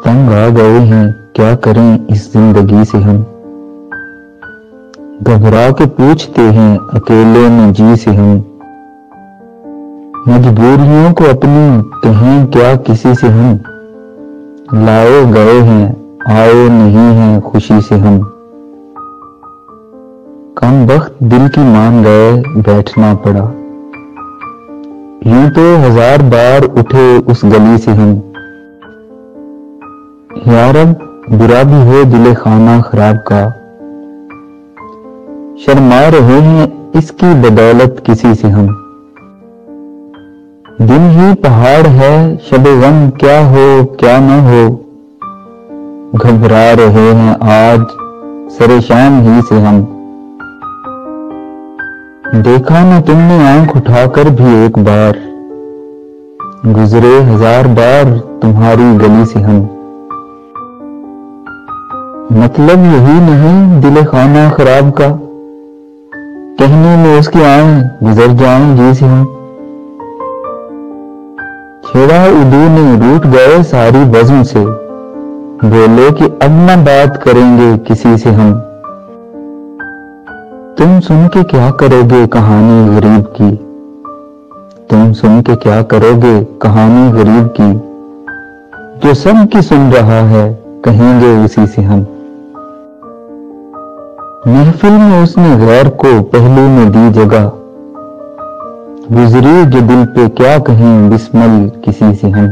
تنگ آ گئے ہیں کیا کریں اس زندگی سے ہم، گھبرا کے پوچھتے ہیں اکیلے میں جی سے ہم، مجبوریوں کو اپنی کہیں کیا کسی سے ہم، لائے گئے ہیں آئے نہیں ہیں خوشی سے ہم، کم بخت دل کی مان گئے بیٹھنا پڑا، یوں تو 1000 بار اٹھے اس گلی سے ہم، یا رب برا بھی ہو دل خانہ خراب کا، شرما رہے ہیں اس کی بدولت کسی سے ہم، دن ہی پہاڑ ہے شب غم کیا ہو کیا نہ ہو، گھبرا رہے ہیں آج سر شام ہی سے ہم، دیکھا نہ تم نے آنکھ اٹھا کر بھی ایک بار، گزرے 1000 بار تمہاری گلی سے ہم، مطلب یہی نہیں دل خانہ خراب کا، کہنے میں اس کی آئیں گزر جائیں جی سے ہم، چھڑا اردو نے روٹ گئے ساری بزم سے، بولے کہ اب نہ بات کریں گے کسی سے ہم، تم سن کے کیا کرو گے کہانی غریب کی، تم سن کے کیا کرو گے کہانی غریب کی، جو سب کی سن رہا ہے کہیں گے اسی سے ہم، محفل میں اس نے غیر کو پہلو میں دی جگہ، گزری جو دل پہ کیا کہیں بسمل کسی سے ہم۔